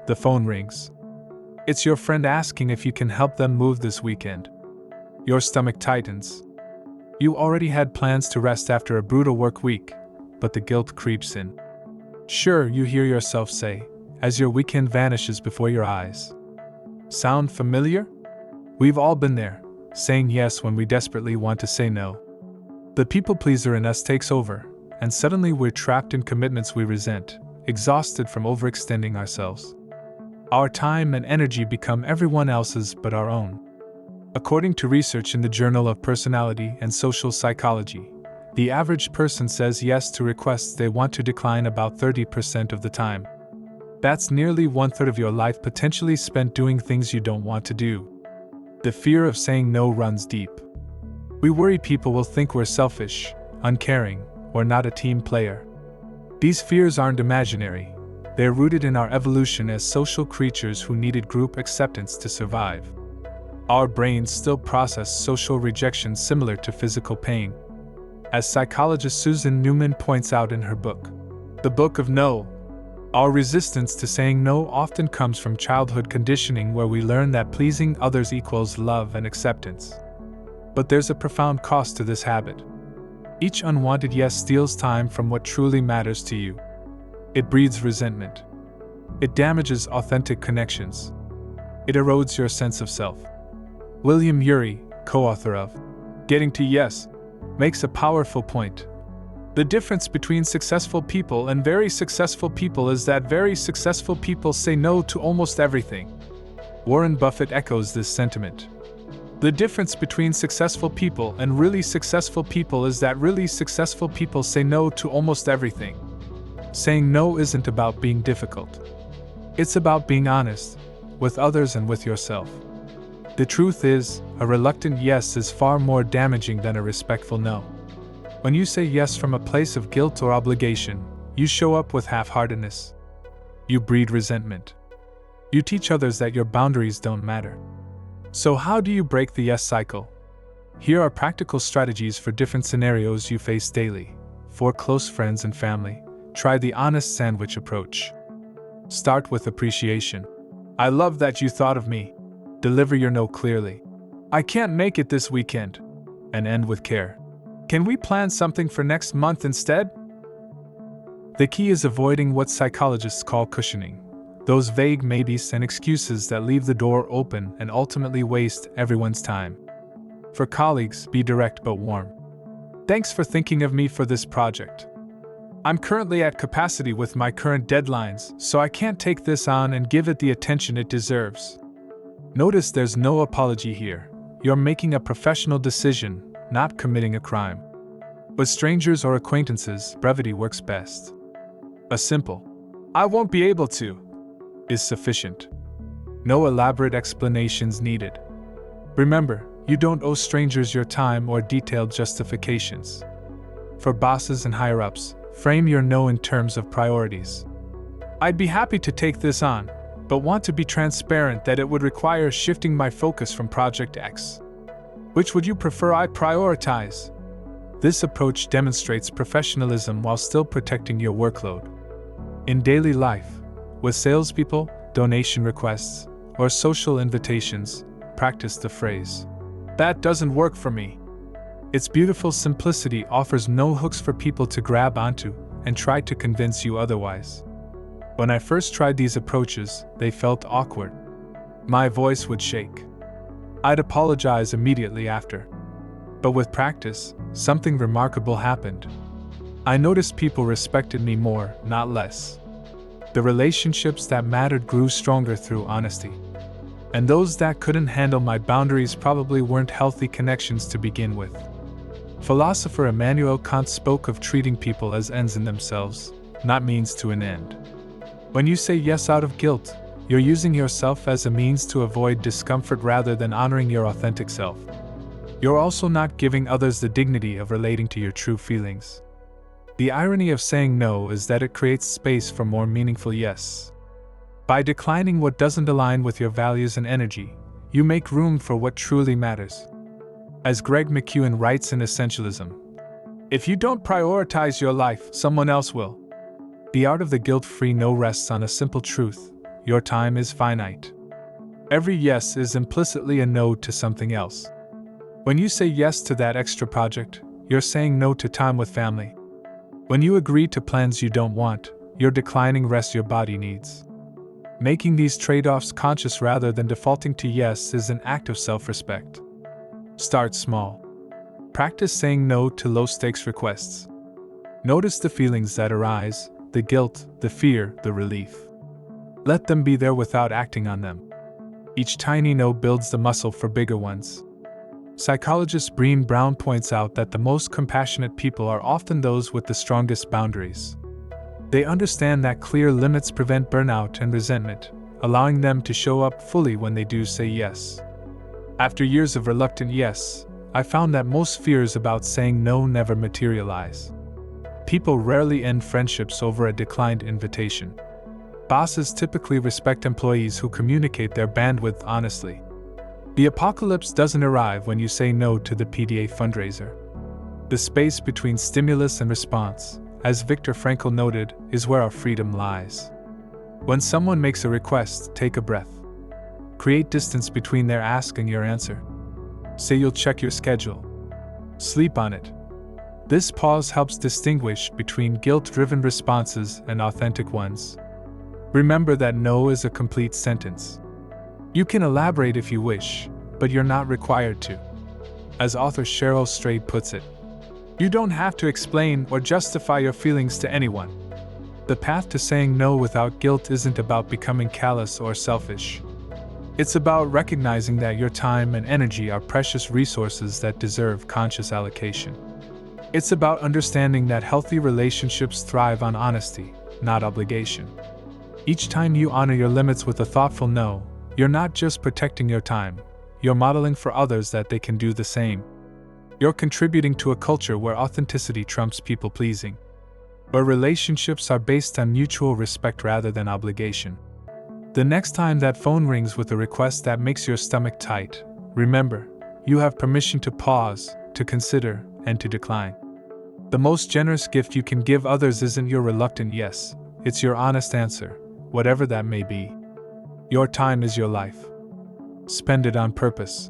The phone rings. It's your friend asking if you can help them move this weekend. Your stomach tightens. You already had plans to rest after a brutal work week, but the guilt creeps in. Sure, you hear yourself say, as your weekend vanishes before your eyes. Sound familiar? We've all been there, saying yes when we desperately want to say no. The people pleaser in us takes over, and suddenly we're trapped in commitments we resent, exhausted from overextending ourselves. Our time and energy become everyone else's but our own. According to research in the Journal of Personality and Social Psychology, the average person says yes to requests they want to decline about 30% of the time. That's nearly 1/3 of your life potentially spent doing things you don't want to do. The fear of saying no runs deep. We worry people will think we're selfish, uncaring, or not a team player. These fears aren't imaginary. They're rooted in our evolution as social creatures who needed group acceptance to survive. Our brains still process social rejection similar to physical pain. As psychologist Susan Newman points out in her book, The Book of No, our resistance to saying no often comes from childhood conditioning where we learn that pleasing others equals love and acceptance. But there's a profound cost to this habit. Each unwanted yes steals time from what truly matters to you. It breeds resentment. It damages authentic connections. It erodes your sense of self. William Ury, co-author of Getting to Yes, makes a powerful point. The difference between successful people and very successful people is that very successful people say no to almost everything. Warren Buffett echoes this sentiment. The difference between successful people and really successful people is that really successful people say no to almost everything. Saying no isn't about being difficult. It's about being honest, with others and with yourself. The truth is, a reluctant yes is far more damaging than a respectful no. When you say yes from a place of guilt or obligation, you show up with half-heartedness. You breed resentment. You teach others that your boundaries don't matter. So how do you break the yes cycle? Here are practical strategies for different scenarios you face daily. For close friends and family, try the honest sandwich approach. Start with appreciation. I love that you thought of me. Deliver your no clearly. I can't make it this weekend. And end with care. Can we plan something for next month instead? The key is avoiding what psychologists call cushioning. Those vague maybes and excuses that leave the door open and ultimately waste everyone's time. For colleagues, be direct but warm. Thanks for thinking of me for this project. I'm currently at capacity with my current deadlines, so I can't take this on and give it the attention it deserves. Notice there's no apology here. You're making a professional decision, not committing a crime. With strangers or acquaintances, brevity works best. A simple, "I won't be able to," is sufficient. No elaborate explanations needed. Remember, you don't owe strangers your time or detailed justifications. For bosses and higher-ups, frame your no in terms of priorities. I'd be happy to take this on, but want to be transparent that it would require shifting my focus from Project X. Which would you prefer I prioritize? This approach demonstrates professionalism while still protecting your workload. In daily life, with salespeople, donation requests, or social invitations, practice the phrase, "That doesn't work for me." Its beautiful simplicity offers no hooks for people to grab onto and try to convince you otherwise. When I first tried these approaches, they felt awkward. My voice would shake. I'd apologize immediately after. But with practice, something remarkable happened. I noticed people respected me more, not less. The relationships that mattered grew stronger through honesty. And those that couldn't handle my boundaries probably weren't healthy connections to begin with. Philosopher Immanuel Kant spoke of treating people as ends in themselves, not means to an end. When you say yes out of guilt, you're using yourself as a means to avoid discomfort rather than honoring your authentic self. You're also not giving others the dignity of relating to your true feelings. The irony of saying no is that it creates space for more meaningful yes. By declining what doesn't align with your values and energy, you make room for what truly matters. As Greg McKeown writes in Essentialism, "If you don't prioritize your life, someone else will." The art of the guilt-free no rests on a simple truth. your time is finite. Every yes is implicitly a no to something else. When you say yes to that extra project, you're saying no to time with family. When you agree to plans you don't want, you're declining rest your body needs. Making these trade-offs conscious rather than defaulting to yes is an act of self-respect. Start small. Practice saying no to low-stakes requests. Notice the feelings that arise, the guilt, the fear, the relief. Let them be there without acting on them. Each tiny no builds the muscle for bigger ones. Psychologist Brené Brown points out that the most compassionate people are often those with the strongest boundaries. They understand that clear limits prevent burnout and resentment, allowing them to show up fully when they do say yes. After years of reluctant yes, I found that most fears about saying no never materialize. People rarely end friendships over a declined invitation. Bosses typically respect employees who communicate their bandwidth honestly. The apocalypse doesn't arrive when you say no to the PDA fundraiser. The space between stimulus and response, as Viktor Frankl noted, is where our freedom lies. When someone makes a request, take a breath. Create distance between their ask and your answer. Say you'll check your schedule. Sleep on it. This pause helps distinguish between guilt-driven responses and authentic ones. Remember that no is a complete sentence. You can elaborate if you wish, but you're not required to. As author Cheryl Strayed puts it, you don't have to explain or justify your feelings to anyone. The path to saying no without guilt isn't about becoming callous or selfish. It's about recognizing that your time and energy are precious resources that deserve conscious allocation. It's about understanding that healthy relationships thrive on honesty, not obligation. Each time you honor your limits with a thoughtful no, you're not just protecting your time, you're modeling for others that they can do the same. You're contributing to a culture where authenticity trumps people-pleasing, where relationships are based on mutual respect rather than obligation. The next time that phone rings with a request that makes your stomach tight, remember, you have permission to pause, to consider, and to decline. The most generous gift you can give others isn't your reluctant yes, it's your honest answer, whatever that may be. Your time is your life. Spend it on purpose.